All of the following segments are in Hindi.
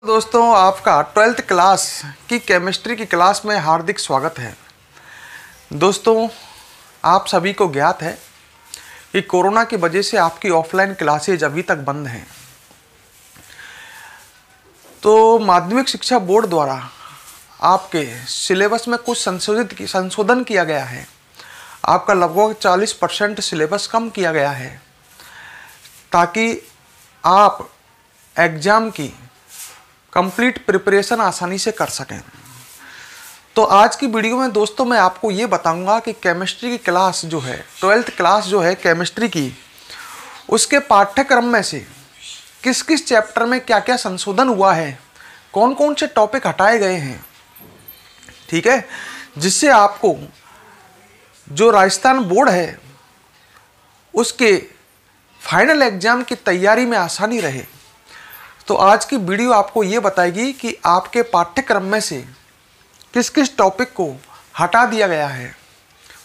दोस्तों, आपका 12th क्लास की केमिस्ट्री की क्लास में हार्दिक स्वागत है। दोस्तों, आप सभी को ज्ञात है कि कोरोना की वजह से आपकी ऑफलाइन क्लासेज अभी तक बंद हैं। तो माध्यमिक शिक्षा बोर्ड द्वारा आपके सिलेबस में कुछ संशोधन किया गया है। आपका लगभग 40% सिलेबस कम किया गया है ताकि आप एग्ज़ाम की कंप्लीट प्रिपरेशन आसानी से कर सकें। तो आज की वीडियो में दोस्तों मैं आपको ये बताऊंगा कि केमिस्ट्री की क्लास जो है 12th क्लास जो है केमिस्ट्री की, उसके पाठ्यक्रम में से किस किस चैप्टर में क्या क्या संशोधन हुआ है, कौन कौन से टॉपिक हटाए गए हैं, ठीक है, जिससे आपको जो राजस्थान बोर्ड है उसके फाइनल एग्ज़ाम की तैयारी में आसानी रहे। तो आज की वीडियो आपको ये बताएगी कि आपके पाठ्यक्रम में से किस किस टॉपिक को हटा दिया गया है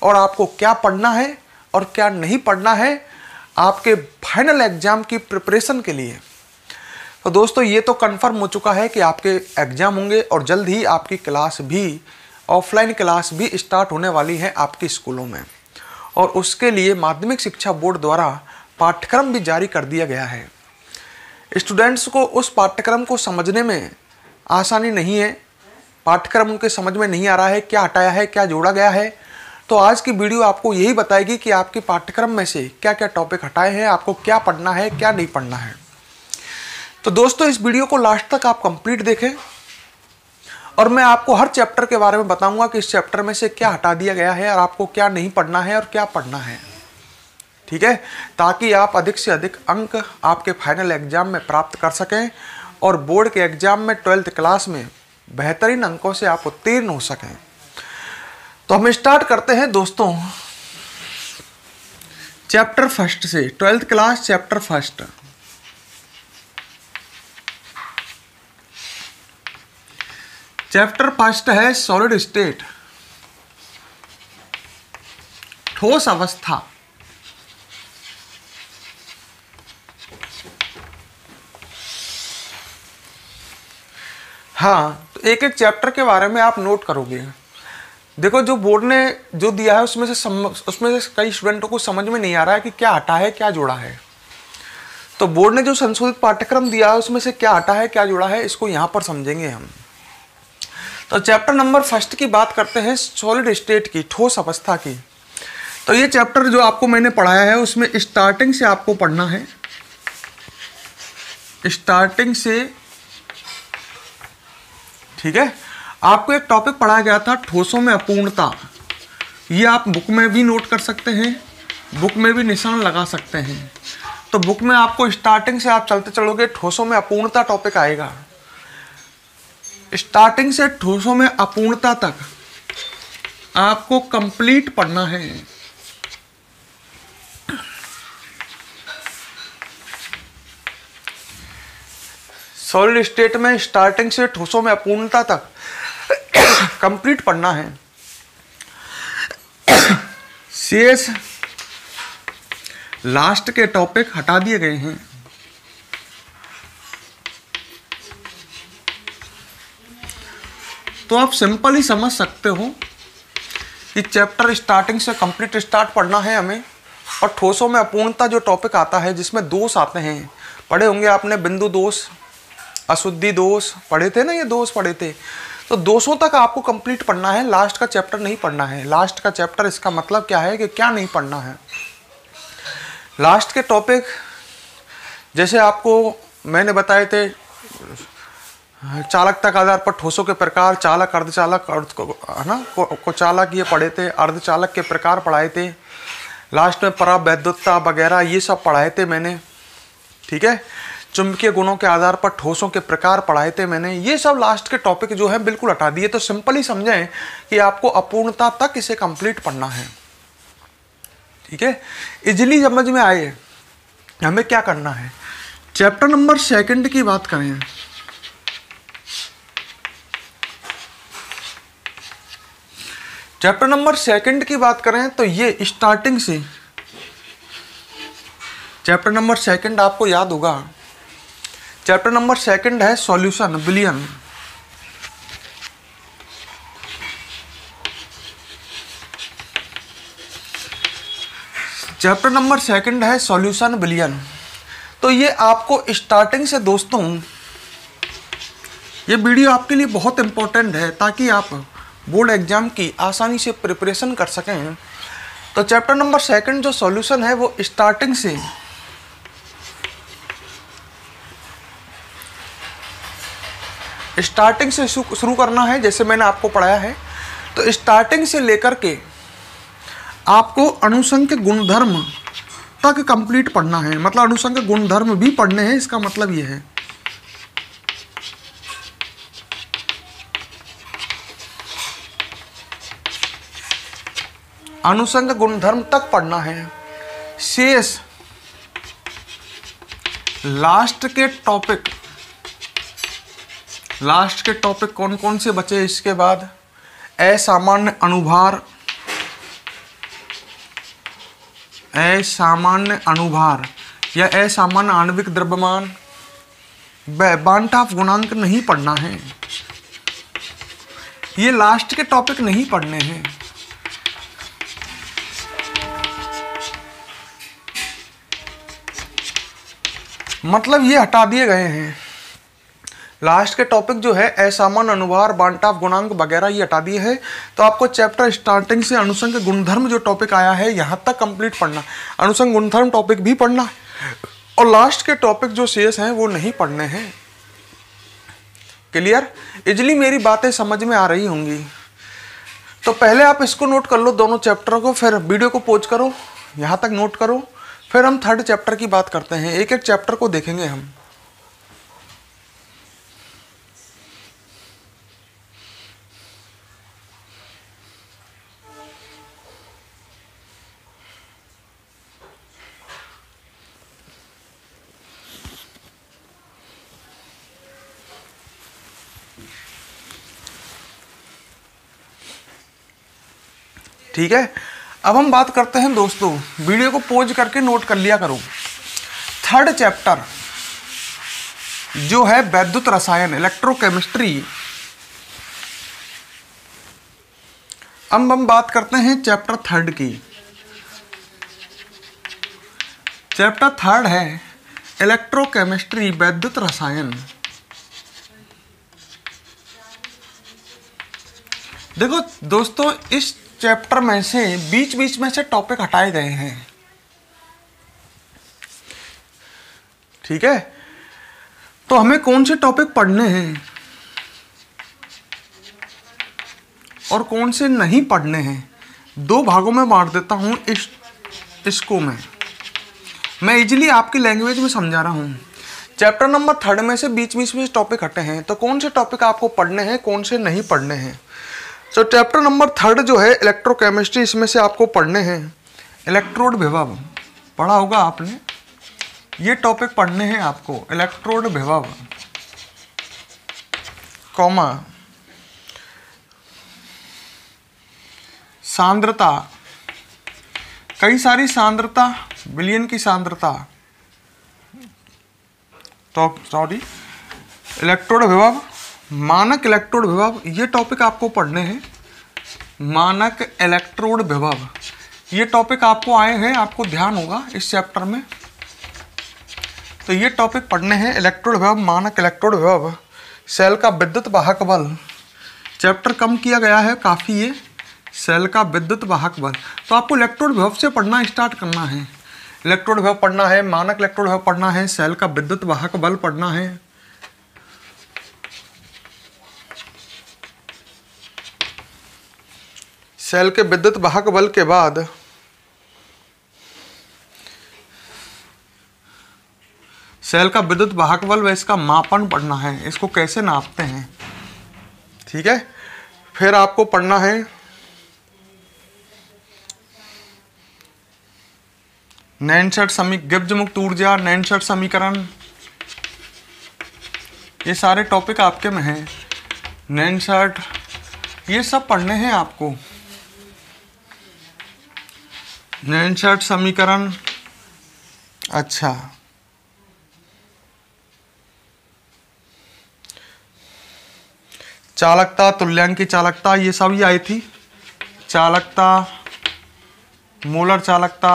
और आपको क्या पढ़ना है और क्या नहीं पढ़ना है आपके फाइनल एग्ज़ाम की प्रिपरेशन के लिए। तो दोस्तों, ये तो कंफर्म हो चुका है कि आपके एग्ज़ाम होंगे और जल्द ही आपकी क्लास भी, ऑफलाइन क्लास भी स्टार्ट होने वाली है आपके स्कूलों में, और उसके लिए माध्यमिक शिक्षा बोर्ड द्वारा पाठ्यक्रम भी जारी कर दिया गया है। स्टूडेंट्स को उस पाठ्यक्रम को समझने में आसानी नहीं है, पाठ्यक्रम उनके समझ में नहीं आ रहा है, क्या हटाया है, क्या जोड़ा गया है। तो आज की वीडियो आपको यही बताएगी कि आपके पाठ्यक्रम में से क्या क्या टॉपिक हटाए हैं, आपको क्या पढ़ना है, क्या नहीं पढ़ना है। तो दोस्तों, इस वीडियो को लास्ट तक आप कंप्लीट देखें और मैं आपको हर चैप्टर के बारे में बताऊंगा कि इस चैप्टर में से क्या हटा दिया गया है और आपको क्या नहीं पढ़ना है और क्या पढ़ना है, ठीक है, ताकि आप अधिक से अधिक अंक आपके फाइनल एग्जाम में प्राप्त कर सकें और बोर्ड के एग्जाम में 12th क्लास में बेहतरीन अंकों से आप उत्तीर्ण हो सकें। तो हम स्टार्ट करते हैं दोस्तों चैप्टर फर्स्ट से। 12th class chapter first. Chapter first है सॉलिड स्टेट, ठोस अवस्था। हाँ, तो एक एक चैप्टर के बारे में आप नोट करोगे। देखो, जो बोर्ड ने जो दिया है उसमें से कई स्टूडेंटों को समझ में नहीं आ रहा है कि क्या हटा है, क्या जोड़ा है। तो बोर्ड ने जो संशोधित पाठ्यक्रम दिया है उसमें से क्या हटा है, क्या जोड़ा है, इसको यहाँ पर समझेंगे हम। तो चैप्टर नंबर फर्स्ट की बात करते हैं, सॉलिड स्टेट की, ठोस अवस्था की। तो ये चैप्टर जो आपको मैंने पढ़ाया है उसमें स्टार्टिंग से आपको पढ़ना है, स्टार्टिंग से, ठीक है। आपको एक टॉपिक पढ़ाया गया था ठोसों में अपूर्णता। ये आप बुक में भी नोट कर सकते हैं, बुक में भी निशान लगा सकते हैं। तो बुक में आपको स्टार्टिंग से आप चलते चलोगे, ठोसों में अपूर्णता टॉपिक आएगा। स्टार्टिंग से ठोसों में अपूर्णता तक आपको कंप्लीट पढ़ना है। सॉलिड स्टेट में स्टार्टिंग से ठोसों में अपूर्णता तक कंप्लीट पढ़ना है। शेष लास्ट के टॉपिक हटा दिए गए हैं। तो आप सिंपल ही समझ सकते हो कि चैप्टर स्टार्टिंग से कंप्लीट स्टार्ट पढ़ना है हमें। और ठोसों में अपूर्णता जो टॉपिक आता है जिसमें दोष आते हैं, पढ़े होंगे आपने, बिंदु दोष, अशुद्धि दोष पढ़े थे ना, ये दोष पढ़े थे। तो दोषों तक आपको कंप्लीट पढ़ना है, लास्ट का चैप्टर नहीं पढ़ना है। लास्ट का चैप्टर इसका मतलब क्या है कि क्या नहीं पढ़ना है। लास्ट के टॉपिक जैसे आपको मैंने बताए थे, चालकता के आधार पर ठोसों के प्रकार, चालक, अर्धचालक, है ना, को चालक, ये पढ़े थे। अर्धचालक के प्रकार पढ़ाए थे। लास्ट में परावैद्युतता वगैरह ये सब पढ़ाए थे मैंने, ठीक है। चुंबकीय गुणों के आधार पर ठोसों के प्रकार पढ़ाए थे मैंने। ये सब लास्ट के टॉपिक जो है बिल्कुल हटा दिए। तो सिंपल ही समझें कि आपको अपूर्णता तक इसे कंप्लीट पढ़ना है, ठीक है। इजीली समझ में आए हमें क्या करना है। चैप्टर नंबर सेकंड की बात करें, चैप्टर नंबर सेकंड की बात करें तो ये स्टार्टिंग से, चैप्टर नंबर सेकंड आपको याद होगा चैप्टर नंबर सेकंड है solution billion. Chapter number second है सॉल्यूशन बिलियन। तो ये आपको स्टार्टिंग से दोस्तों ये वीडियो आपके लिए बहुत इंपॉर्टेंट है ताकि आप बोर्ड एग्जाम की आसानी से प्रिपरेशन कर सकें। तो चैप्टर नंबर सेकंड जो सॉल्यूशन है वो स्टार्टिंग से शुरू करना है, जैसे मैंने आपको पढ़ाया है। तो स्टार्टिंग से लेकर के आपको अनुसंग के गुणधर्म तक कंप्लीट पढ़ना है, मतलब अनुसंग के गुणधर्म भी पढ़ने हैं, इसका मतलब ये है। अनुसंग गुणधर्म तक पढ़ना है। शेष लास्ट के टॉपिक कौन कौन से बचे इसके बाद? असामान्य अनुभार, असामान्य अनुभार या असामान्य आणविक द्रव्यमान, बांटाफ गुणांक नहीं पढ़ना है। ये लास्ट के टॉपिक नहीं पढ़ने हैं। मतलब ये हटा दिए गए हैं। लास्ट के टॉपिक जो है असामान्य अनुभार, बांटाफ गुणांक वगैरह ये हटा दिए हैं। तो आपको चैप्टर स्टार्टिंग से अनुसंग गुणधर्म जो टॉपिक आया है यहाँ तक कंप्लीट पढ़ना, अनुसंग गुणधर्म टॉपिक भी पढ़ना है, और लास्ट के टॉपिक जो शेष हैं वो नहीं पढ़ने हैं। क्लियर? इजली मेरी बातें समझ में आ रही होंगी। तो पहले आप इसको नोट कर लो दोनों चैप्टरों को, फिर वीडियो को पॉज करो, यहाँ तक नोट करो, फिर हम थर्ड चैप्टर की बात करते हैं। एक एक चैप्टर को देखेंगे हम। ठीक है, अब हम बात करते हैं दोस्तों, वीडियो को पॉज करके नोट कर लिया करो। थर्ड चैप्टर जो है वैद्युत रसायन, इलेक्ट्रोकेमिस्ट्री। अब हम बात करते हैं चैप्टर थर्ड की। चैप्टर थर्ड है इलेक्ट्रोकेमिस्ट्री, वैद्युत रसायन। देखो दोस्तों, इस चैप्टर में से बीच बीच में से टॉपिक हटाए गए हैं। ठीक है, तो हमें कौन से टॉपिक पढ़ने हैं और कौन से नहीं पढ़ने हैं, दो भागों में बांट देता हूं इसको मैं इजीली आपकी लैंग्वेज में समझा रहा हूं। चैप्टर नंबर थर्ड में से बीच बीच में टॉपिक हटे हैं, तो कौन से टॉपिक आपको पढ़ने हैं, कौन से नहीं पढ़ने हैं। तो चैप्टर नंबर थर्ड जो है इलेक्ट्रोकेमिस्ट्री, इसमें से आपको पढ़ने हैं इलेक्ट्रोड विभव, पढ़ा होगा आपने, ये टॉपिक पढ़ने हैं आपको, इलेक्ट्रोड विभव, कॉमा सांद्रता, कई सारी सांद्रता, बिलियन की सांद्रता, तो सॉरी इलेक्ट्रोड विभव, मानक इलेक्ट्रोड विभव, ये टॉपिक आपको पढ़ने हैं। मानक इलेक्ट्रोड विभव, ये टॉपिक आपको आए हैं, आपको ध्यान होगा इस चैप्टर में। तो ये टॉपिक पढ़ने हैं, इलेक्ट्रोड विभव, मानक इलेक्ट्रोड विभव, सेल का विद्युत वाहक बल। चैप्टर कम किया गया है काफ़ी, ये सेल का विद्युत वाहक बल। तो आपको इलेक्ट्रोड विभव से पढ़ना स्टार्ट करना है। इलेक्ट्रोड विभव पढ़ना है, मानक इलेक्ट्रोड विभव पढ़ना है, सेल का विद्युत वाहक बल पढ़ना है। सेल के विद्युत वाहक बल के बाद सेल का विद्युत वाहक बल व इसका मापन पढ़ना है, इसको कैसे नापते हैं। ठीक है, फिर आपको पढ़ना है नैनशर्ट गिब्स मुक्त ऊर्जा, नैनशर्ट समीकरण, ये सारे टॉपिक आपके में हैं। नैनशर्ट, ये सब पढ़ने हैं आपको। नैनशर्ट समीकरण, अच्छा चालकता, तुल्यांकी चालकता, ये सब ही आई थी। चालकता, मोलर चालकता,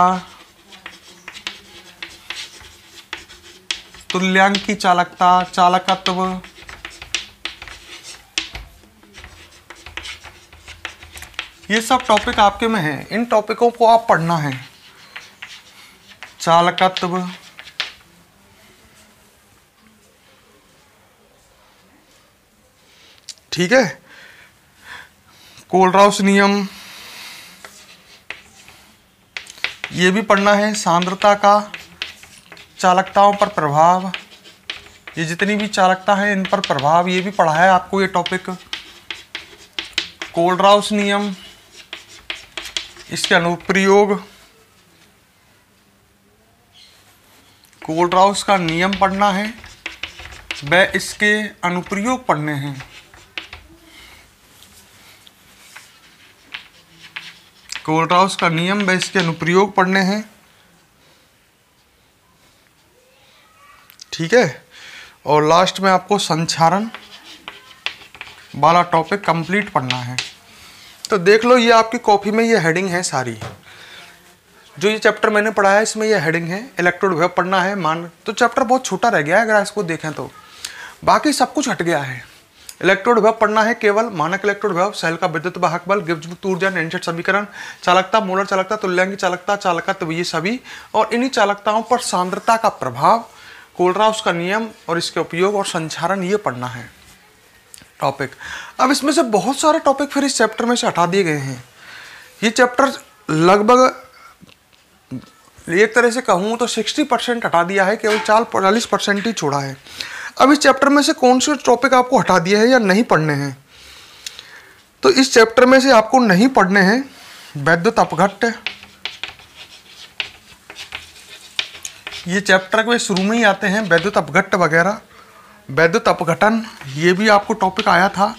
तुल्यांकी चालकता, चालकत्व, ये सब टॉपिक आपके में है। इन टॉपिकों को आप पढ़ना है। चालकत्व, ठीक है। कोलराउस नियम, ये भी पढ़ना है। सांद्रता का चालकताओं पर प्रभाव, ये जितनी भी चालकता है इन पर प्रभाव, ये भी पढ़ा है आपको ये टॉपिक। कोलराउस नियम, इसके अनुप्रयोग, कोलराउस का नियम पढ़ना है व इसके अनुप्रयोग पढ़ने हैं। कोलराउस का नियम व इसके अनुप्रयोग पढ़ने हैं, ठीक है। और लास्ट में आपको संचारण वाला टॉपिक कंप्लीट पढ़ना है। तो देख लो, ये आपकी कॉपी में ये हेडिंग है सारी। जो ये चैप्टर मैंने पढ़ा है इसमें ये हेडिंग है। इलेक्ट्रोड वेव पढ़ना है। मान तो चैप्टर बहुत छोटा रह गया है अगर इसको देखें तो, बाकी सब कुछ हट गया है। इलेक्ट्रोड वेव पढ़ना है केवल। मानक इलेक्ट्रोड वेव, सेल का विद्युत वाहक बल, गिब्स मुक्त ऊर्जा, एनशेट समीकरण, चालकता, मोलर चालकता, तुल्यांकी चालकता, चालकत्व, ये सभी, और इन्हीं चालकताओं पर सांद्रता का प्रभाव, कोलराउस का नियम और इसके उपयोग और संचारण, ये पढ़ना है टॉपिक। अब इसमें से बहुत सारे टॉपिक फिर इस चैप्टर में से हटा दिए गए हैं। ये चैप्टर लगभग एक तरह से कहूँ तो 60% हटा दिया है, केवल 40% ही छोड़ा है। अब इस चैप्टर में से कौन से टॉपिक आपको हटा दिए हैं या नहीं पढ़ने हैं? तो इस चैप्टर में से आपको नहीं पढ़ने हैं वैद्युत अपघट्य, ये चैप्टर के शुरू में ही आते हैं, वैद्युत अपघट्य वगैरह, वैद्युत अपघटन, ये भी आपको टॉपिक आया था।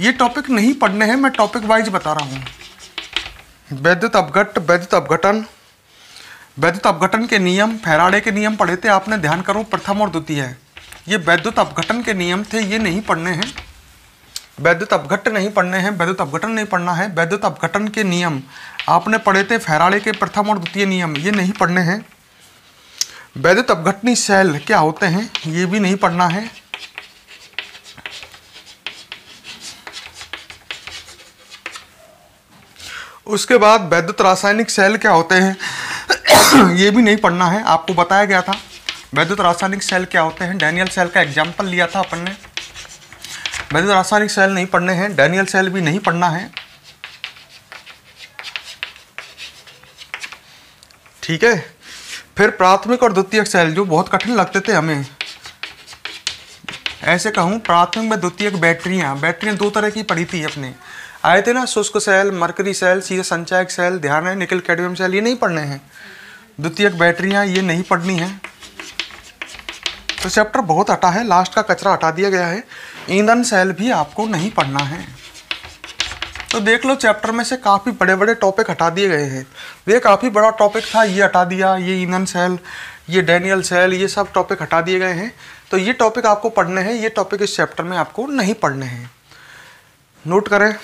ये टॉपिक नहीं पढ़ने हैं, मैं टॉपिक वाइज बता रहा हूँ। वैद्युत अपघट्य, वैद्युत अपघटन, वैद्युत अपघटन के नियम, फैराडे के नियम पढ़े थे आपने, ध्यान करो, प्रथम और द्वितीय। ये वैद्युत अपघटन के नियम थे, ये नहीं पढ़ने हैं। वैद्युत अपघट्य नहीं पढ़ने हैं, वैद्युत अपघटन नहीं पढ़ना है। वैद्युत अपघटन के नियम आपने पढ़े थे, फैराडे के प्रथम और द्वितीय नियम, ये नहीं पढ़ने हैं। वैद्युत अपघटनी सेल क्या होते हैं, ये भी नहीं पढ़ना है। उसके बाद वैद्युत रासायनिक सेल क्या होते हैं ये भी नहीं पढ़ना है। आपको बताया गया था वैद्युत रासायनिक सेल क्या होते हैं, डैनियल सेल का एग्जाम्पल लिया था अपन ने। वैद्युत रासायनिक सेल नहीं पढ़ने हैं, डैनियल सेल भी नहीं पढ़ना है, ठीक है। फिर प्राथमिक और द्वितीयक सेल जो बहुत कठिन लगते थे हमें, ऐसे कहूँ प्राथमिक व द्वितीयक बैटरियाँ दो तरह की पड़ी थी अपने, आए थे ना, शुष्क सेल, मरकरी सेल, सीधे संचायक सेल, ध्यान है, निकल कैडमियम सेल, ये नहीं पढ़ने हैं। द्वितीयक बैटरियाँ ये नहीं पढ़नी है। तो चैप्टर बहुत हटा है, लास्ट का कचरा हटा दिया गया है। ईंधन सेल भी आपको नहीं पढ़ना है। तो देख लो, चैप्टर में से काफ़ी बड़े बड़े टॉपिक हटा दिए गए हैं। ये काफ़ी बड़ा टॉपिक था, ये हटा दिया, ये ईंधन सेल, ये डैनियल सेल, ये सब टॉपिक हटा दिए गए हैं। तो ये टॉपिक आपको पढ़ने हैं, ये टॉपिक इस चैप्टर में आपको नहीं पढ़ने हैं। नोट करें।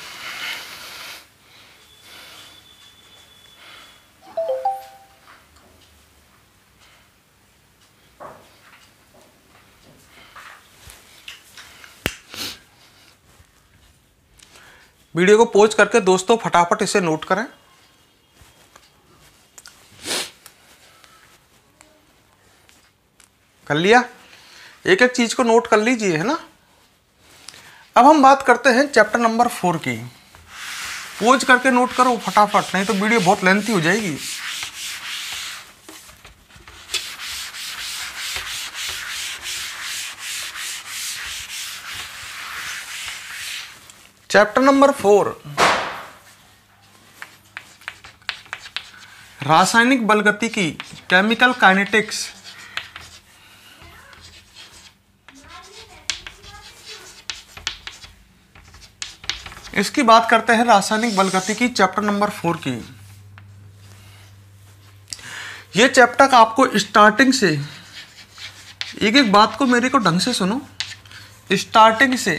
वीडियो को पॉज करके दोस्तों फटाफट इसे नोट करें। कर लिया? एक एक चीज को नोट कर लीजिए, है ना। अब हम बात करते हैं चैप्टर नंबर 4 की। पॉज करके नोट करो फटाफट, नहीं तो वीडियो बहुत लेंथी हो जाएगी। चैप्टर नंबर 4, रासायनिक बलगतिकी, केमिकल काइनेटिक्स। इसकी बात करते हैं रासायनिक बलगतिकी चैप्टर नंबर 4 की। ये चैप्टर आपको स्टार्टिंग से, एक एक बात को मेरे को ढंग से सुनो, स्टार्टिंग से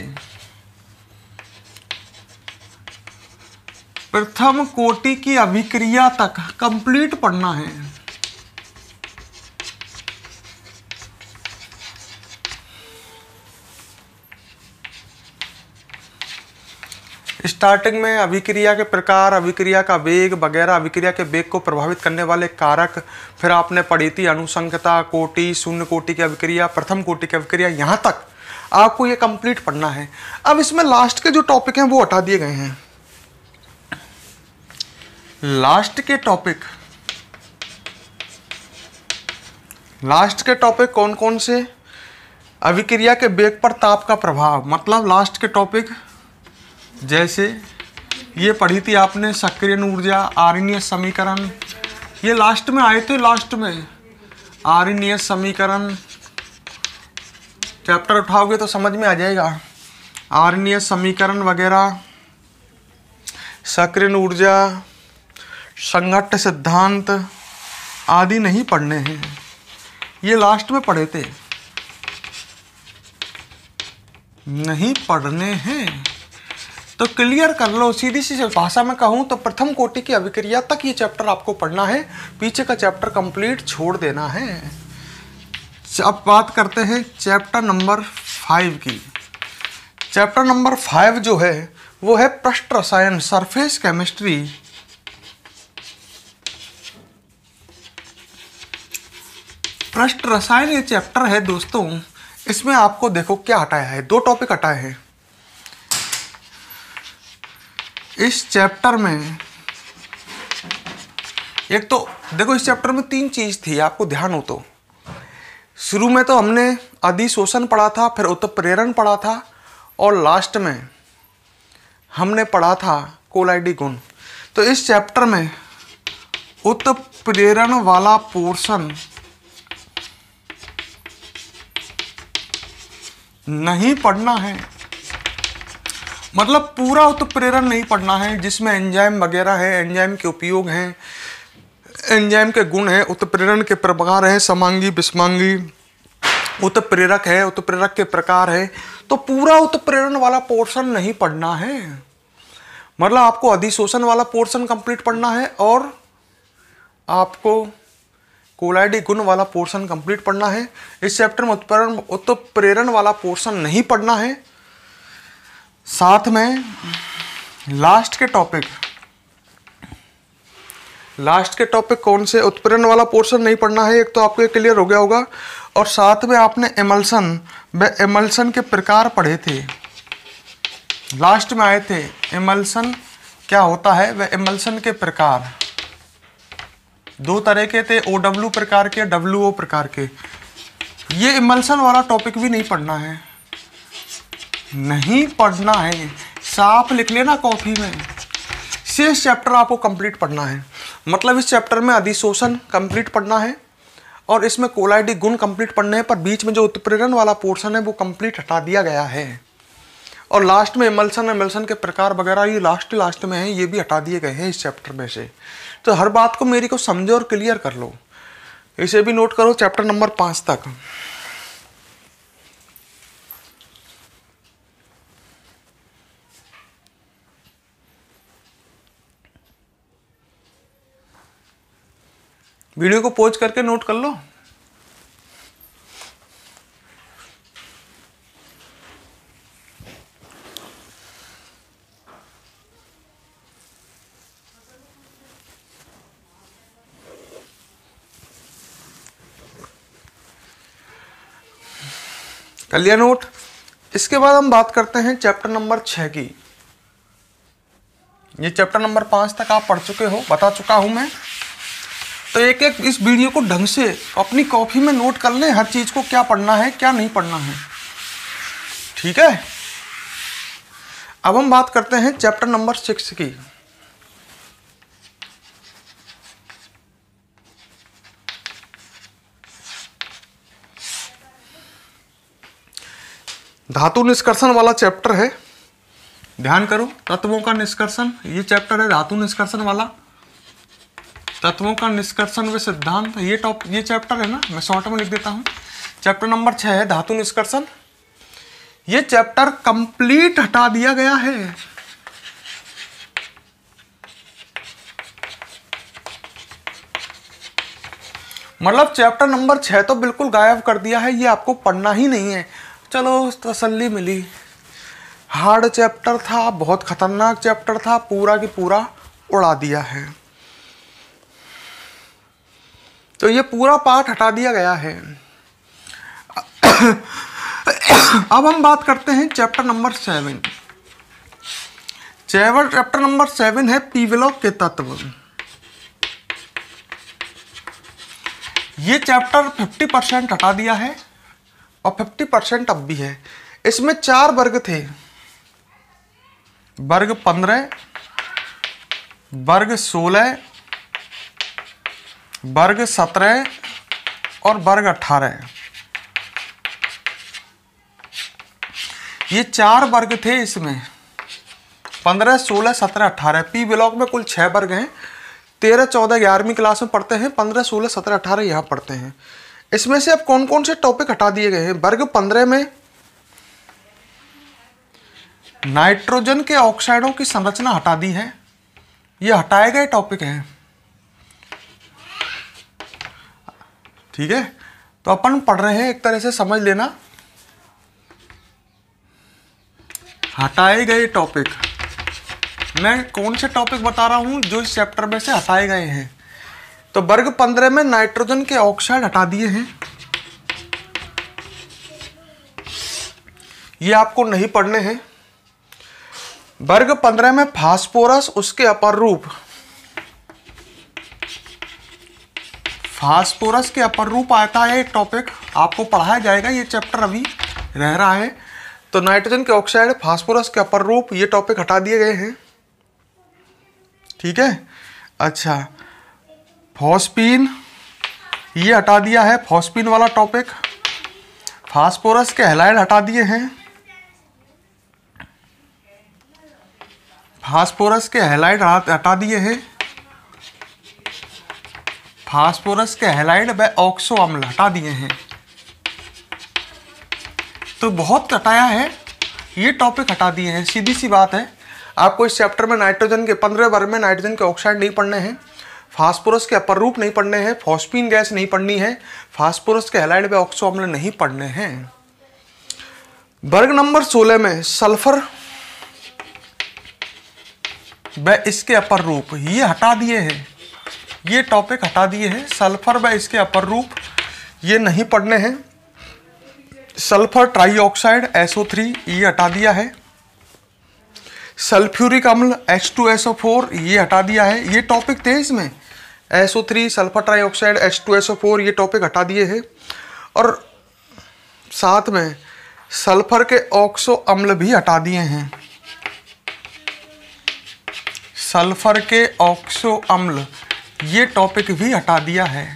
प्रथम कोटि की अभिक्रिया तक कंप्लीट पढ़ना है। स्टार्टिंग में अभिक्रिया के प्रकार, अभिक्रिया का वेग वगैरह, अभिक्रिया के वेग को प्रभावित करने वाले कारक, फिर आपने पढ़ी थी अनुसंगता, कोटि, शून्य कोटि की अभिक्रिया, प्रथम कोटि की अभिक्रिया, यहाँ तक आपको ये कंप्लीट पढ़ना है। अब इसमें लास्ट के जो टॉपिक हैं वो हटा दिए गए हैं। लास्ट के टॉपिक कौन कौन से? अभिक्रिया के वेग पर ताप का प्रभाव, मतलब लास्ट के टॉपिक जैसे ये पढ़ी थी आपने सक्रियण ऊर्जा, आर्यनीयस समीकरण, ये लास्ट में आए थे। लास्ट में आर्यनीयस समीकरण चैप्टर उठाओगे तो समझ में आ जाएगा। आर्यनीयस समीकरण वगैरह, सक्रियण ऊर्जा, संघट्ट सिद्धांत आदि नहीं पढ़ने हैं, ये लास्ट में पढ़े थे, नहीं पढ़ने हैं। तो क्लियर कर लो, सीधी सी भाषा में कहूँ तो प्रथम कोटि की अभिक्रिया तक ये चैप्टर आपको पढ़ना है, पीछे का चैप्टर कंप्लीट छोड़ देना है। अब बात करते हैं चैप्टर नंबर 5 की। चैप्टर नंबर 5 जो है वो है पृष्ठ रसायन, सरफेस केमिस्ट्री। पृष्ठ रसायन ये चैप्टर है दोस्तों। इसमें आपको देखो क्या हटाया है, 2 टॉपिक हटाए हैं इस चैप्टर में। एक तो देखो इस चैप्टर में 3 चीज थी, आपको ध्यान हो तो। शुरू में तो हमने अधिशोषण पढ़ा था, फिर उत्प्रेरण पढ़ा था, और लास्ट में हमने पढ़ा था कोलाइडी गुण। तो इस चैप्टर में उत्प्रेरण वाला पोर्शन नहीं पढ़ना है, मतलब पूरा उत्प्रेरण नहीं पढ़ना है, जिसमें एंजाइम वगैरह है, एंजाइम के उपयोग हैं, एंजाइम के गुण हैं, उत्प्रेरण के प्रकार हैं, समांगी विषमांगी, उत्प्रेरक है, उत्प्रेरक के प्रकार है। तो पूरा उत्प्रेरण वाला पोर्शन नहीं पढ़ना है, मतलब आपको अधिशोषण वाला पोर्शन कंप्लीट पढ़ना है और आपको कोलाइडी गुण वाला पोर्शन कंप्लीट पढ़ना है। इस चैप्टर में उत्प्रेरण वाला पोर्शन नहीं पढ़ना है। साथ में लास्ट के टॉपिक कौन से? उत्प्रेरण वाला पोर्शन नहीं पढ़ना है, एक तो आपको ये क्लियर हो गया होगा। और साथ में आपने एमल्सन के प्रकार पढ़े थे, लास्ट में आए थे। एमल्सन क्या होता है, वह एमल्सन के प्रकार 2 तरह के थे, OW प्रकार के, WO प्रकार के। ये एमल्सन वाला टॉपिक भी नहीं पढ़ना है, नहीं पढ़ना है, साफ लिख लेना कॉपी में। शेष चैप्टर आपको कंप्लीट पढ़ना है, मतलब इस चैप्टर में अधिशोषण कंप्लीट पढ़ना है और इसमें कोलाइडी गुण कंप्लीट पढ़ने हैं, पर बीच में जो उत्प्रेरण वाला पोर्शन है वो कंप्लीट हटा दिया गया है। और लास्ट में एमल्सन के प्रकार वगैरह ये लास्ट में है, ये भी हटा दिए गए हैं इस चैप्टर में से। तो हर बात को मेरी को समझो और क्लियर कर लो। इसे भी नोट करो चैप्टर नंबर 5 तक। वीडियो को पॉज करके नोट कर लो। कर लिया नोट? इसके बाद हम बात करते हैं चैप्टर नंबर 6 की। ये चैप्टर नंबर 5 तक आप पढ़ चुके हो, बता चुका हूं मैं। तो एक एक इस वीडियो को ढंग से अपनी कॉपी में नोट कर लें, हर चीज को क्या पढ़ना है क्या नहीं पढ़ना है, ठीक है। अब हम बात करते हैं चैप्टर नंबर 6 की। धातु निष्कर्षण वाला चैप्टर है, ध्यान करो। तत्वों का निष्कर्षण, ये चैप्टर है धातु निष्कर्षण वाला। तत्वों का निष्कर्षण व सिद्धांत, ये चैप्टर है ना, मैं शॉर्ट में लिख देता हूं। चैप्टर नंबर 6 है धातु निष्कर्षण। ये चैप्टर कंप्लीट हटा दिया गया है, मतलब चैप्टर नंबर 6 तो बिल्कुल गायब कर दिया है, ये आपको पढ़ना ही नहीं है। चलो तसल्ली मिली। हार्ड चैप्टर था, बहुत खतरनाक चैप्टर था, पूरा की पूरा उड़ा दिया है। तो ये पूरा पार्ट हटा दिया गया है। अब हम बात करते हैं चैप्टर नंबर 7। चैप्टर नंबर 7 है पी ब्लॉक के तत्व। ये चैप्टर 50% हटा दिया है और 50% अब भी है। इसमें 4 वर्ग थे, वर्ग 15, वर्ग 16, वर्ग 17 और वर्ग 18। ये 4 वर्ग थे इसमें, 15, 16, 17, 18। पी ब्लॉक में कुल 6 वर्ग हैं। 13, 14, 11वीं क्लास में पढ़ते हैं, 15, 16, 17, 18 यहाँ पढ़ते हैं। इसमें से अब कौन कौन से टॉपिक हटा दिए गए हैं? वर्ग 15 में नाइट्रोजन के ऑक्साइडों की संरचना हटा दी है। ये हटाए गए टॉपिक हैं, ठीक है। तो अपन पढ़ रहे हैं, एक तरह से समझ लेना। हटाए गए टॉपिक, मैं कौन से टॉपिक बता रहा हूं जो इस चैप्टर में से हटाए गए हैं। तो वर्ग 15 में नाइट्रोजन के ऑक्साइड हटा दिए हैं, ये आपको नहीं पढ़ने हैं। वर्ग 15 में फास्फोरस, उसके अपर रूप, फास्फोरस के अपर रूप आता है एक टॉपिक, आपको पढ़ाया जाएगा, ये चैप्टर अभी रह रहा है। तो नाइट्रोजन के ऑक्साइड, फास्फोरस के अपर रूप, ये टॉपिक हटा दिए गए हैं, ठीक है। अच्छा, फॉस्फीन, ये हटा दिया है, फॉस्फीन वाला टॉपिक। फास्फोरस के हैलाइड हटा दिए हैं, फास्फोरस के हैलाइड हटा दिए हैं। फास्फोरस के हैलाइड व ऑक्सो अम्ल हटा दिए हैं। तो बहुत हटाया है, ये टॉपिक हटा दिए हैं, सीधी सी बात है। आपको इस चैप्टर में नाइट्रोजन के 15 वर्ग में नाइट्रोजन के ऑक्साइड नहीं पढ़ने हैं, फास्फोरस के अपर रूप नहीं पढ़ने हैं, फॉस्फीन गैस नहीं पढ़नी है, फास्फोरस के हैलाइड व ऑक्सो अम्ल नहीं पढ़ने हैं। वर्ग नंबर 16 में सल्फर व इसके अपर रूप, ये हटा दिए हैं, ये टॉपिक हटा दिए हैं। सल्फर व इसके अपर रूप ये नहीं पढ़ने हैं। सल्फर ट्राईऑक्साइड SO3 ये हटा दिया है। सल्फ्यूरिक अम्ल H2SO4 ये हटा दिया है, ये टॉपिक थे इसमें। SO3, सल्फर ट्राईऑक्साइड, H2SO4 ये टॉपिक हटा दिए हैं। और साथ में सल्फर के ऑक्सो अम्ल भी हटा दिए हैं। सल्फर के ऑक्सो अम्ल ये टॉपिक भी हटा दिया है।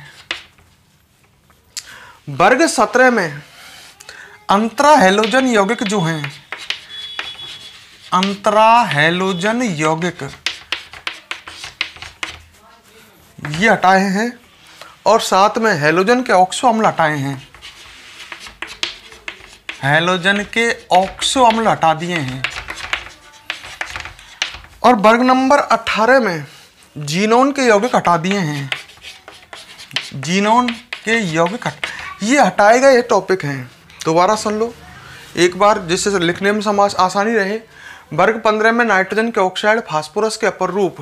वर्ग 17 में अंतरा हैलोजन यौगिक जो हैं, अंतरा हैलोजन यौगिक ये हटाए हैं और साथ में हैलोजन के ऑक्सो अम्ल हटाए हैं। हैलोजन के ऑक्सो अम्ल हटा दिए हैं। और वर्ग नंबर 18 में जीनोन के यौगिक हटा दिए हैं। जीनोन के यौगिक ये हटाए गए ये टॉपिक हैं। दोबारा सुन लो एक बार, जिससे लिखने में समाज आसानी रहे। वर्ग 15 में नाइट्रोजन के ऑक्साइड, फास्फोरस के अपर रूप,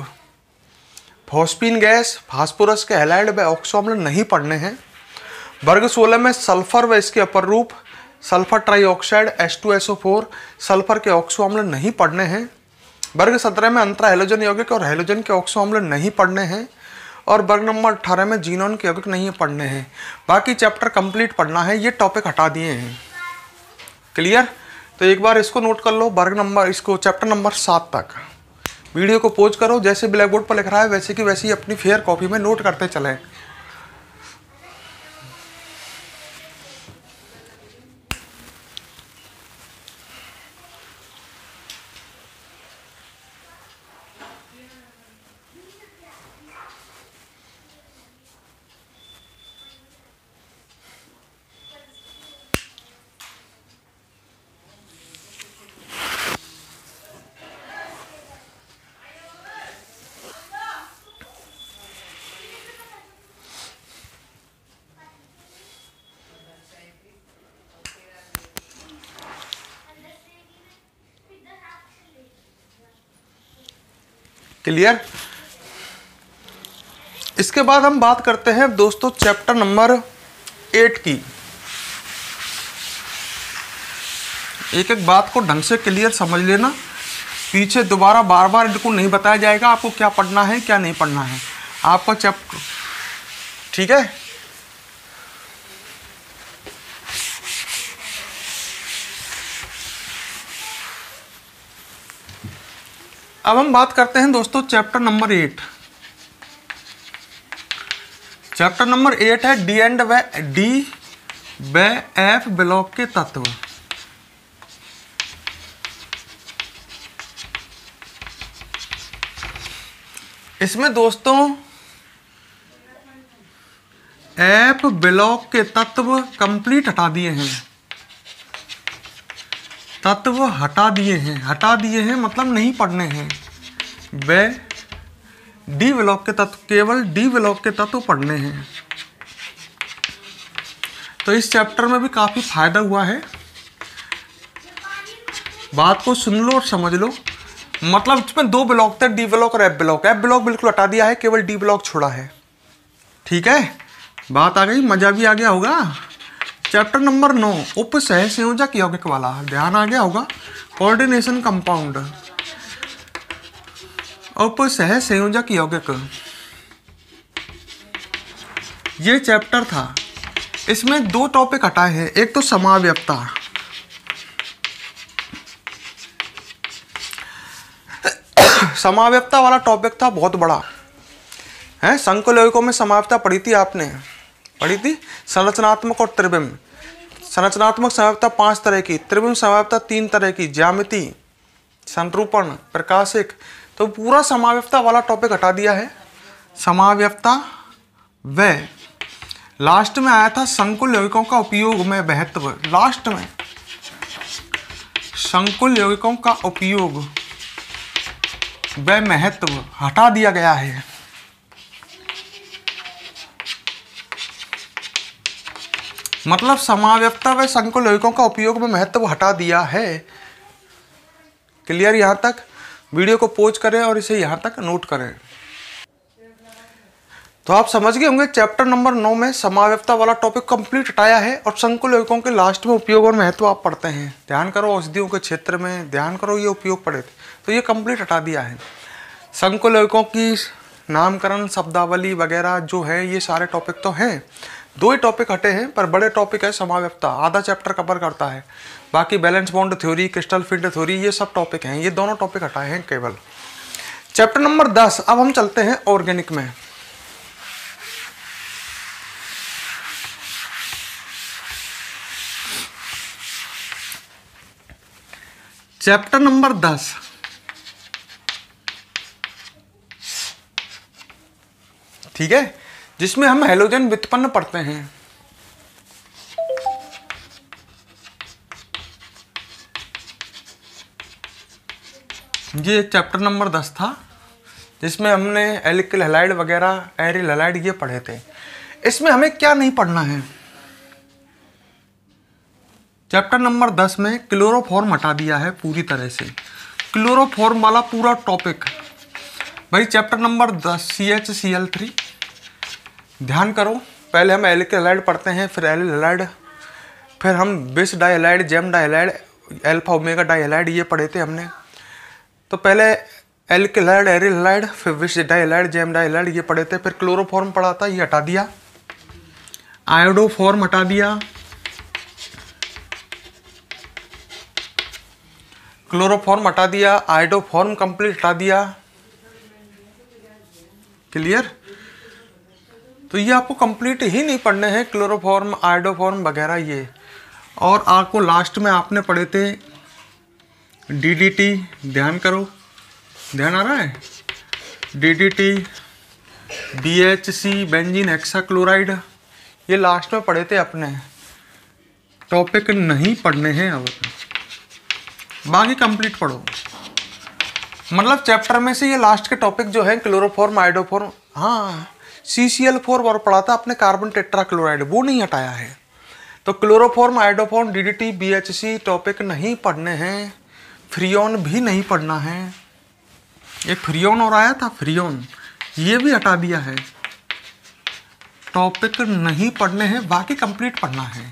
फॉस्फीन गैस, फास्फोरस के हैलाइड व ऑक्सो अम्ल नहीं पढ़ने हैं। वर्ग 16 में सल्फर व इसके अपर रूप, सल्फर ट्राईऑक्साइड H2SO4, सल्फर के ऑक्सो अम्ल नहीं पढ़ने हैं। वर्ग 17 में अंतरा हैलोजन यौगिक और हैलोजन के ऑक्सो अम्ल नहीं पढ़ने हैं। और वर्ग नंबर 18 में जीनोन के यौगिक नहीं पढ़ने हैं। बाकी चैप्टर कंप्लीट पढ़ना है, ये टॉपिक हटा दिए हैं। क्लियर? तो एक बार इसको नोट कर लो, वर्ग नंबर, इसको चैप्टर नंबर 7 तक। वीडियो को पॉज करो, जैसे ब्लैक बोर्ड पर लिख रहा है वैसे की वैसे ही अपनी फेयर कॉपी में नोट करते चलें। क्लियर। इसके बाद हम बात करते हैं दोस्तों चैप्टर नंबर 8 की। एक एक बात को ढंग से क्लियर समझ लेना, पीछे दोबारा बार बार इनको नहीं बताया जाएगा आपको क्या पढ़ना है क्या नहीं पढ़ना है आपका चैप्टर, ठीक है। अब हम बात करते हैं दोस्तों चैप्टर नंबर 8। चैप्टर नंबर 8 है डी एंड डी व एफ ब्लॉक के तत्व। इसमें दोस्तों एफ ब्लॉक के तत्व कंप्लीट हटा दिए हैं, तत्व हटा दिए हैं मतलब नहीं पढ़ने हैं। वे डी ब्लॉक के तत्व, केवल डी ब्लॉक के तत्व पढ़ने हैं। तो इस चैप्टर में भी काफी फायदा हुआ है, बात को सुन लो और समझ लो। मतलब इसमें 2 ब्लॉक थे, डी ब्लॉक और एफ ब्लॉक। एफ ब्लॉक बिल्कुल हटा दिया है, केवल डी ब्लॉक छोड़ा है, ठीक है। बात आ गई, मजा भी आ गया होगा। चैप्टर नंबर 9 उप सह संयोजक यौगिक वाला, ध्यान आ गया होगा। कोऑर्डिनेशन कंपाउंड, उप सह संयोजक यौगिक, ये चैप्टर था। इसमें 2 टॉपिक हटाए हैं। एक तो समाव्यवस्था, समाव्यवस्था वाला टॉपिक था, बहुत बड़ा है। संकुल यौगिकों में समाव्यवस्था पढ़ी थी आपने, पढ़ी थी। संरचनात्मक और त्रिविम। संरचनात्मक समाव्यवस्था 5 तरह की, त्रिविम समाव्यवस्था 3 तरह की, ज्यामिति, संरूपण, प्रकाशिक। तो पूरा समाव्यवस्था वाला टॉपिक हटा दिया है। समाव्यवस्था व लास्ट में आया था संकुल यौगिकों का उपयोग में महत्व। लास्ट में संकुल यौगिकों का उपयोग व महत्व हटा दिया गया है। मतलब समाव्यवस्था व संकुल यौगिकों का उपयोग में महत्व हटा दिया है। क्लियर। यहां तक वीडियो को पॉज करें और इसे यहां तक नोट करें। तो आप समझ गए होंगे चैप्टर नंबर 9 में समाव्यवस्था वाला टॉपिक कंप्लीट हटाया है और संकुल यौगिकों के लास्ट में उपयोग और महत्व आप पढ़ते हैं। ध्यान करो, औषधियों के क्षेत्र में ध्यान करो, ये उपयोग पढ़े थे तो ये कंप्लीट हटा दिया है। संकुल यौगिकों की नामकरण, शब्दावली वगैरह जो है ये सारे टॉपिक तो हैं। 2 ही टॉपिक हटे हैं पर बड़े टॉपिक है। समाव्यवस्था आधा चैप्टर कवर करता है, बाकी valence bond theory, crystal field theory, ये सब टॉपिक हैं। ये दोनों टॉपिक हटाए हैं केवल। Chapter number 10। अब हम चलते हैं ऑर्गेनिक में। चैप्टर नंबर 10 ठीक है, जिसमें हम हैलोजन व्युत्पन्न पढ़ते हैं। ये चैप्टर नंबर 10 था जिसमें हमने एल्किल हैलाइड वगैरह, एरिल हैलाइड ये पढ़े थे। इसमें हमें क्या नहीं पढ़ना है। चैप्टर नंबर 10 में क्लोरोफॉर्म हटा दिया है पूरी तरह से। क्लोरोफॉर्म वाला पूरा टॉपिक भाई चैप्टर नंबर 10 CHCl3। ध्यान करो, पहले हम एल्किल हैलाइड पढ़ते हैं, फिर एरिल हैलाइड, फिर हम बिस डाइहैलाइड, जेम डाइहैलाइड, अल्फा ओमेगा डाइहैलाइड ये पढ़े थे हमने। तो पहले एल्किल हैलाइड, एरिल हैलाइड, फिर बिस डाइहैलाइड, जेम डाइहैलाइड ये पढ़े थे। फिर क्लोरोफॉर्म पढ़ा था, ये हटा दिया। आयोडोफॉर्म हटा दिया। क्लोरोफॉर्म हटा दिया, आयोडोफॉर्म कंप्लीट हटा दिया। क्लियर। तो ये आपको कंप्लीट ही नहीं पढ़ने हैं, क्लोरोफॉर्म, आयोडोफॉर्म वगैरह ये। और आपको लास्ट में आपने पढ़े थे DDT। ध्यान करो, ध्यान आ रहा है। DDT, BHC, बेंजीन हेक्साक्लोराइड ये लास्ट में पढ़े थे अपने। टॉपिक नहीं पढ़ने हैं अब, बाकी कंप्लीट पढ़ो। मतलब चैप्टर में से ये लास्ट के टॉपिक जो है क्लोरोफॉर्म, आयोडोफॉर्म, हाँ CCl4 और पढ़ा था अपने, कार्बन टेट्राक्लोराइड, वो नहीं हटाया है। तो chloroform, iodoform, DDT, BHC topic नहीं पढ़ने हैं। फ्रियोन भी नहीं पढ़ना है। एक फ्रियोन और आया था, फ्रियोन, ये भी हटा दिया है। टॉपिक नहीं पढ़ने हैं, बाकी कंप्लीट पढ़ना है।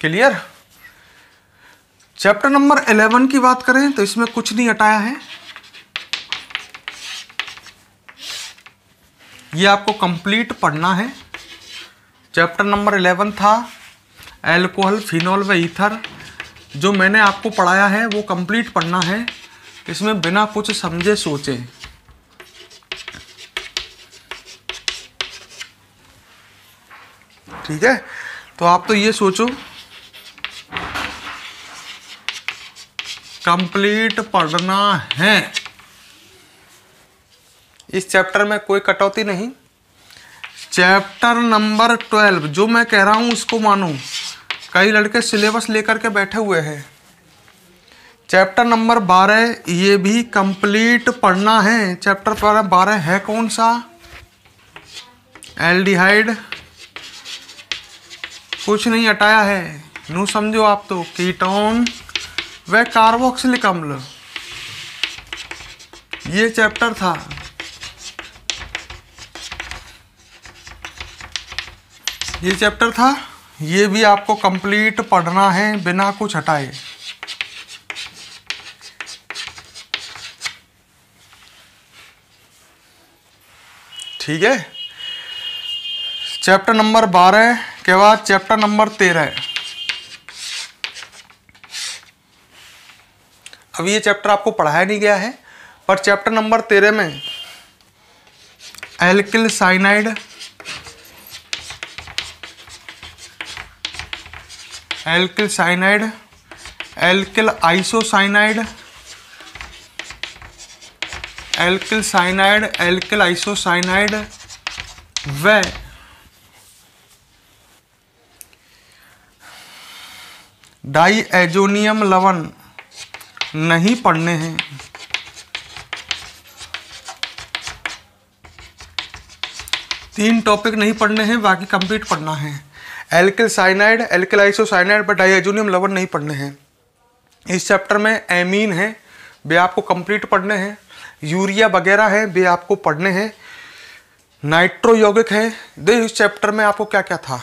क्लियर। चैप्टर नंबर 11 की बात करें तो इसमें कुछ नहीं हटाया है, ये आपको कंप्लीट पढ़ना है। चैप्टर नंबर 11 था एल्कोहल, फिनॉल व ईथर। जो मैंने आपको पढ़ाया है वो कंप्लीट पढ़ना है, इसमें बिना कुछ समझे सोचे। ठीक है, तो आप तो ये सोचो कंप्लीट पढ़ना है। इस चैप्टर में कोई कटौती नहीं। चैप्टर नंबर 12 जो मैं कह रहा हूं उसको मानो, कई लड़के सिलेबस लेकर के बैठे हुए हैं। चैप्टर नंबर 12 ये भी कंप्लीट पढ़ना है। चैप्टर 12 है कौन सा? एल्डिहाइड, कुछ नहीं हटाया है, नू समझो आप तो। कीटोन व कार्बोक्सिलिक अम्ल, ये चैप्टर था। ये चैप्टर था, ये भी आपको कंप्लीट पढ़ना है बिना कुछ हटाए। ठीक है। चैप्टर नंबर 12 के बाद चैप्टर नंबर 13। अब ये चैप्टर आपको पढ़ाया नहीं गया है, पर चैप्टर नंबर 13 में alkyl cyanide, alkyl cyanide, alkyl isocyanide, alkyl cyanide, alkyl isocyanide व डाईएजोनियम लवण नहीं पढ़ने हैं। तीन टॉपिक नहीं पढ़ने हैं, बाकी कंप्लीट पढ़ना है। एल्किल साइनाइड, एल्किल आइसोसाइनाइड पर डाईएजोनियम लवण नहीं पढ़ने हैं। इस चैप्टर में एमीन है, वे आपको कंप्लीट पढ़ने हैं। यूरिया वगैरह है, वे आपको पढ़ने हैं। नाइट्रो यौगिक है। देखिए इस चैप्टर में आपको क्या क्या था।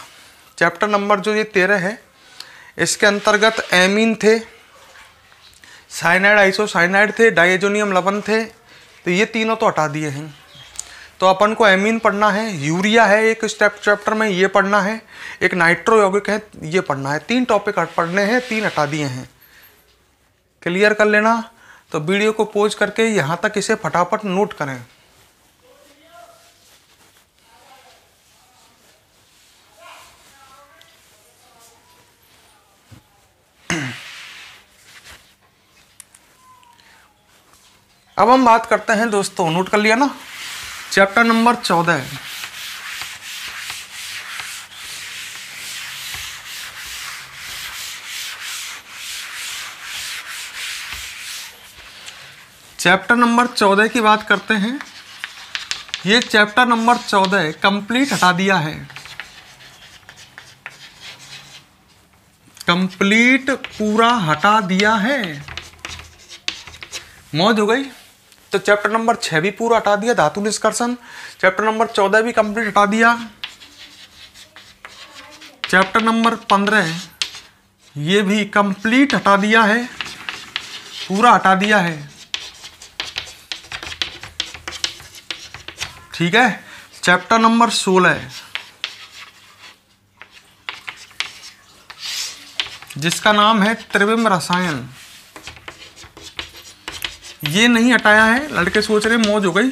चैप्टर नंबर जो ये 13 है, इसके अंतर्गत एमीन थे, साइनाइड आइसोसाइनाइड थे, डाईएजोनियम लवण थे, तो ये तीनों तो हटा दिए हैं। तो अपन को एमीन पढ़ना है, यूरिया है एक चैप्टर में, ये पढ़ना है, एक नाइट्रो यौगिक है, ये पढ़ना है। तीन टॉपिक पढ़ने हैं, तीन हटा दिए हैं। क्लियर कर लेना। तो वीडियो को पॉज करके यहाँ तक इसे फटाफट नोट करें। अब हम बात करते हैं दोस्तों, नोट कर लिया ना, चैप्टर नंबर 14। चैप्टर नंबर 14 की बात करते हैं। ये चैप्टर नंबर 14 कंप्लीट हटा दिया है, कंप्लीट पूरा हटा दिया है। मौज हो गई। तो चैप्टर नंबर 6 भी पूरा हटा दिया, धातु निष्कर्षण। चैप्टर नंबर 14 भी कंप्लीट हटा दिया। चैप्टर नंबर 15 ये भी कंप्लीट हटा दिया है, पूरा हटा दिया है। ठीक है। चैप्टर नंबर 16 जिसका नाम है त्रिविम रसायन, ये नहीं हटाया है। लड़के सोच रहे मौज हो गई।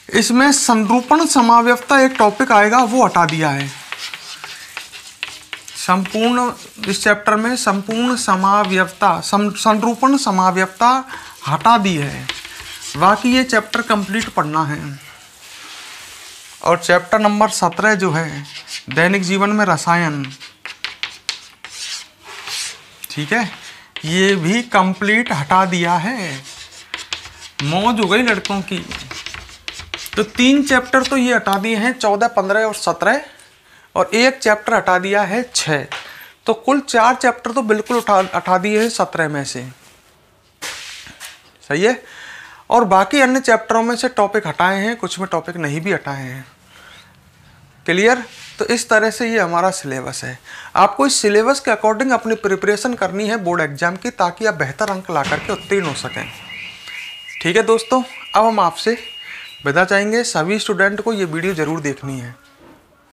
इसमें संरूपण समाव्यवस्था एक टॉपिक आएगा, वो हटा दिया है। संपूर्ण इस चैप्टर में संपूर्ण समाव्यवस्था, संरूपण समाव्यवस्था हटा दी है। बाकी ये चैप्टर कंप्लीट पढ़ना है। और चैप्टर नंबर 17 जो है दैनिक जीवन में रसायन, ठीक है, ये भी कंप्लीट हटा दिया है। मौज हो गई लड़कों की। तो 3 चैप्टर तो ये हटा दिए हैं, 14, 15 और 17, और एक चैप्टर हटा दिया है 6। तो कुल 4 चैप्टर तो बिल्कुल उठा दिए हैं 17 में से, सही है। और बाकी अन्य चैप्टरों में से टॉपिक हटाए हैं, कुछ में टॉपिक नहीं भी हटाए हैं। क्लियर। तो इस तरह से ये हमारा सिलेबस है। आपको इस सिलेबस के अकॉर्डिंग अपनी प्रिपरेशन करनी है बोर्ड एग्जाम की, ताकि आप बेहतर अंक ला करके उत्तीर्ण हो सकें। ठीक है दोस्तों, अब हम आपसे विदा चाहेंगे। सभी स्टूडेंट को ये वीडियो ज़रूर देखनी है।